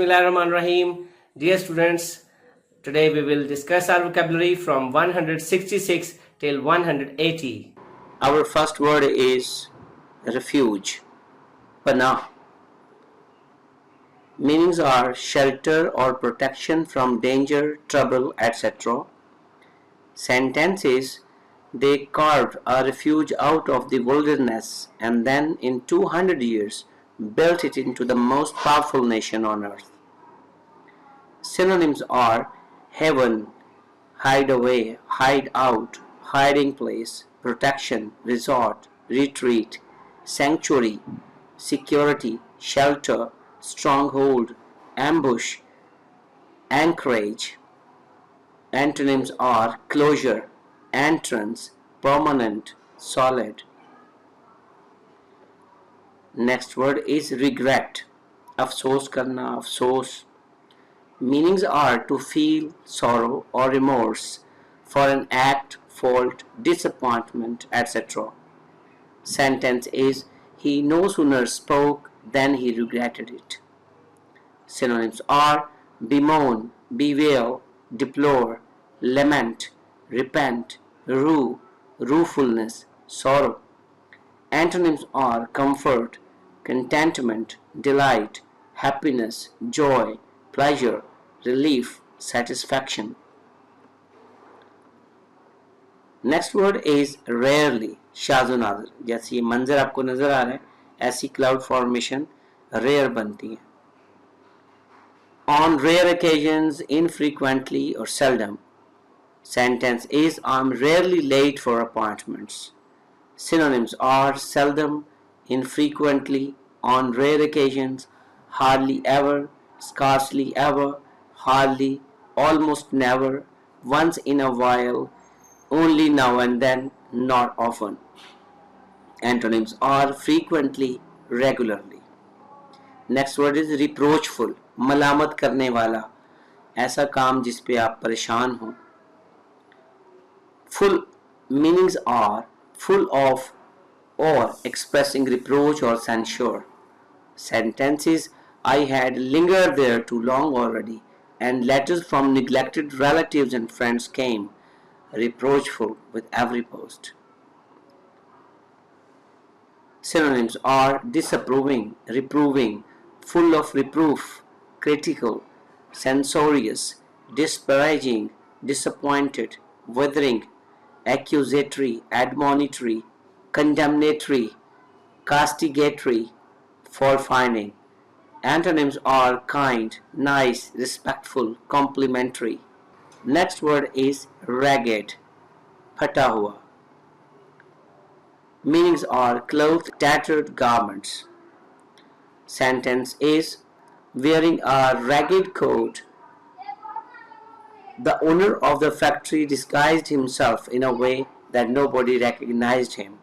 Bismillahirrahmanirrahim. Dear students, today we will discuss our vocabulary from 166 till 180. Our first word is refuge, panah. Meanings are shelter or protection from danger, trouble, etc. Sentence is they carved a refuge out of the wilderness and then in 200 years built it into the most powerful nation on earth. Synonyms are heaven, hideaway, hide out, hiding place, protection, resort, retreat, sanctuary, security, shelter, stronghold, ambush, anchorage. Antonyms are closure, entrance, permanent, solid. Next word is regret, अफसोस करना, अफसोस. Meanings are to feel sorrow or remorse for an act, fault, disappointment, etc. Sentence is he no sooner spoke than he regretted it. Synonyms are bemoan, bewail, deplore, lament, repent, rue, ruefulness, sorrow. Antonyms are comfort, contentment, delight, happiness, joy, pleasure, relief, satisfaction. Next word is rarely, शाज़ो नाज़िर. जैसे ये मंजर आपको नजर आ रहा है, ऐसी cloud formation rare बनती है. On rare occasions, infrequently or seldom. Sentence is I'm rarely late for appointments. Synonyms are seldom, infrequently, on rare occasions, hardly ever, scarcely ever, hardly, almost never, once in a while, only now and then, not often. Antonyms are frequently, regularly. Next word is reproachful, मलामत करने वाला, ऐसा काम जिस पे आप परेशान हो. Full meanings are full of or expressing reproach or censure. Sentences I had lingered there too long already, and letters from neglected relatives and friends came, reproachful with every post. Synonyms are disapproving, reproving, full of reproof, critical, censorious, disparaging, disappointed, withering, accusatory, admonitory, condemnatory, castigatory, fault-finding. Antonyms are kind, nice, respectful, complimentary. Next word is ragged, phata hua. Meanings are clothed, tattered garments. Sentence is wearing a ragged coat. The owner of the factory disguised himself in a way that nobody recognized him.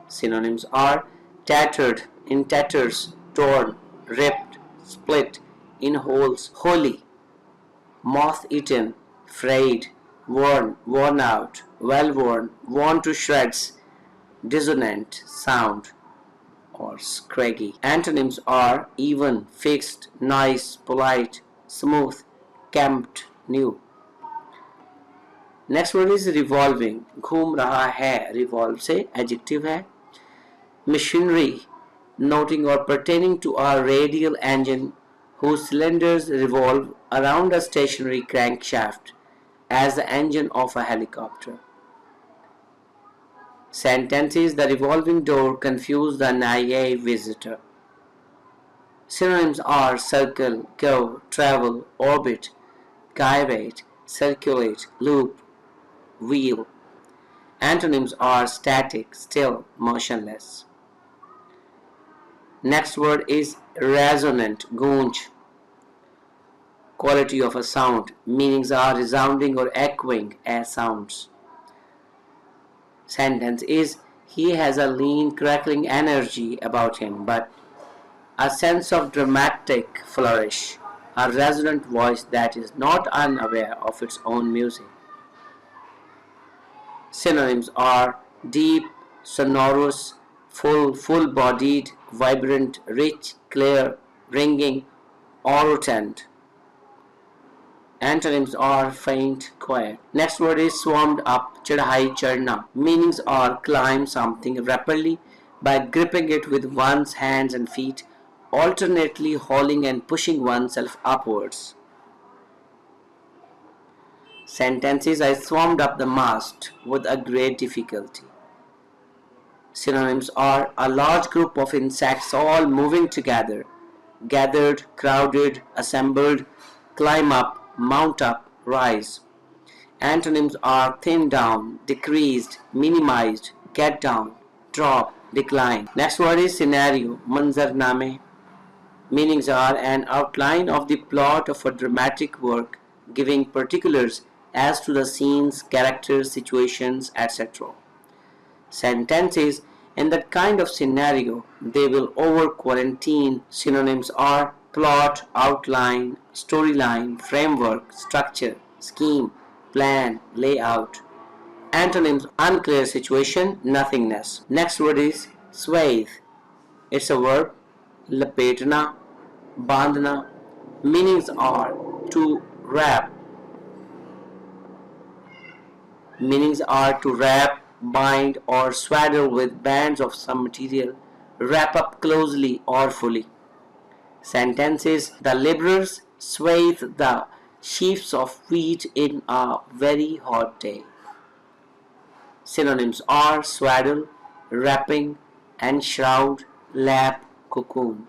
Synonyms are tattered, in tatters, torn, ripped, split, in holes, wholly, moth-eaten, frayed, worn, worn out, well-worn, worn to shreds, dissonant sound, or scraggy. Antonyms are even, fixed, nice, polite, smooth, kempt, new. Next word is revolving, घूम रहा है, revolve से adjective है. Machinery, noting or pertaining to a radial engine whose cylinders revolve around a stationary crankshaft as the engine of a helicopter. Sentences the revolving door confused the naive visitor. Synonyms are circle, go, travel, orbit, gyrate, circulate, loop, wheel. Antonyms are static, still, motionless. Next word is resonant, goonj, quality of a sound. Meanings are resounding or echoing as sounds. Sentence is he has a lean, crackling energy about him, but a sense of dramatic flourish, a resonant voice that is not unaware of its own music. Synonyms are deep, sonorous, full, full-bodied, vibrant, rich, clear, ringing, orotund. Antonyms are faint, quiet. Next word is swarmed up, chadhai, charna. Meanings are climb something rapidly by gripping it with one's hands and feet, alternately hauling and pushing oneself upwards. Sentences: I swarmed up the mast with a great difficulty. Synonyms are a large group of insects all moving together, gathered, crowded, assembled, climb up, mount up, rise. Antonyms are thin down, decreased, minimized, get down, drop, decline. Next word is scenario, manzarname. Meanings are an outline of the plot of a dramatic work, giving particulars as to the scenes, characters, situations, etc. Sentences: in that kind of scenario, they will over quarantine. Synonyms are plot, outline, storyline, framework, structure, scheme, plan, layout. Antonyms: unclear situation, nothingness. Next word is swathe. It's a verb, lapetna, bandhna. Meanings are to wrap. Meanings are to wrap, bind, or swaddle with bands of some material, wrap up closely or fully. Sentences: the laborers swathe the sheaves of wheat in a very hot day. Synonyms are swaddle, wrapping, enshroud, lap, cocoon.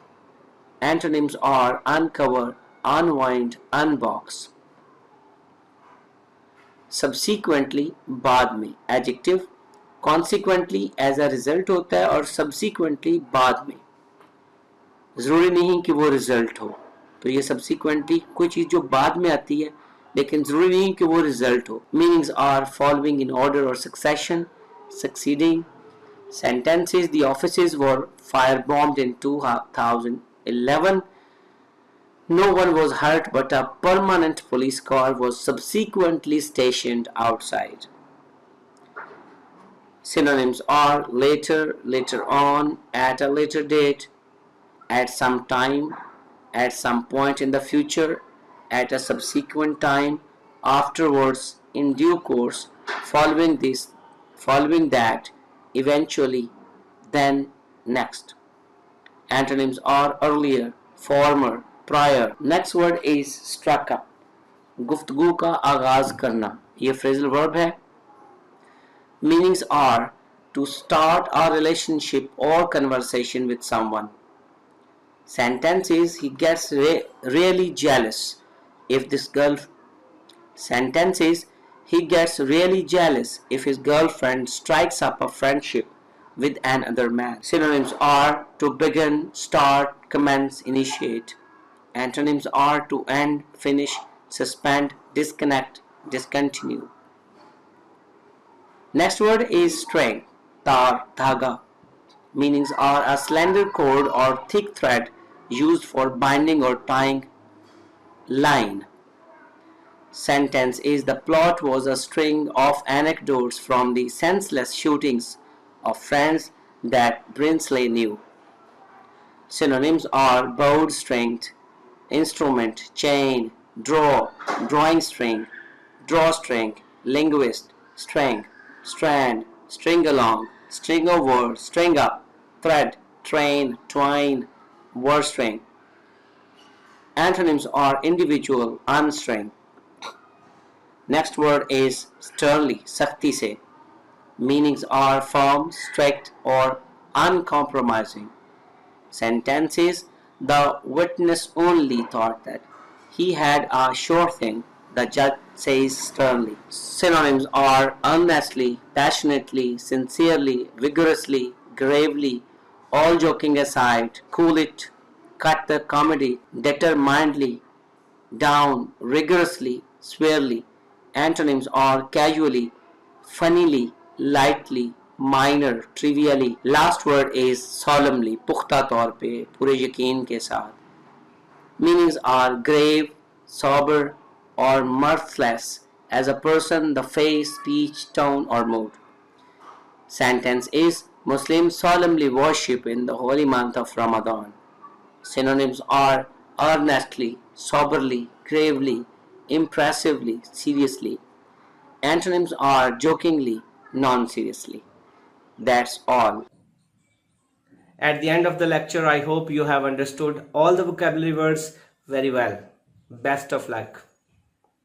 Antonyms are uncover, unwind, unbox. Subsequently, बाद में. Adjective, consequently as a result होता है और subsequently बाद में. ज़रूरी नहीं कि वो result हो, तो ये subsequently कोई चीज़ जो बाद में आती है लेकिन ज़रूरी नहीं कि वो result हो. Meanings are following in order or succession, succeeding. Sentences: the offices were firebombed in 2011. No one was hurt, but a permanent police car was subsequently stationed outside. Synonyms are later, later on, at a later date, at some time, at some point in the future, at a subsequent time, afterwards, in due course, following this, following that, eventually, then, next. Antonyms are earlier, former, prior. Next word is struck up. गुफ्तगू का आगाज करना. ये phrasal verb है. Meanings are to start a relationship or conversation with someone. Sentences: he gets really jealous if this girl. Sentences: he gets really jealous if his girlfriend strikes up a friendship with another man. Synonyms are to begin, start, commence, initiate. Antonyms are to end, finish, suspend, disconnect, discontinue. Next word is string, tar, dhaga. Meanings are a slender cord or thick thread used for binding or tying line. Sentence is: the plot was a string of anecdotes from the senseless shootings of friends that Brinsley knew. Synonyms are bowed string, instrument, chain, draw, drawing string, drawstring, linguist, string, strand, string along, string over, string up, thread, train, twine, word string. Antonyms are individual, unstring. Next word is sternly, sakhti se. Meanings are firm, strict, or uncompromising. Sentences: the witness only thought that he had a sure thing, the judge says sternly. Synonyms are earnestly, passionately, sincerely, vigorously, gravely, all joking aside, cool it, cut the comedy, determinedly, down, rigorously, severely. Antonyms are casually, funnily, lightly, minor, trivially. Last word is solemnly, पुख्ता तौर पे, पूरे यकीन के साथ. Meanings are grave, sober, or mirthless as a person, the face, speech, tone, or mood. Sentence is: Muslims solemnly worship in the holy month of Ramadan. Synonyms are earnestly, soberly, gravely, impressively, seriously. Antonyms are jokingly, non-seriously. That's all. At the end of the lecture, I hope you have understood all the vocabulary words very well. Best of luck.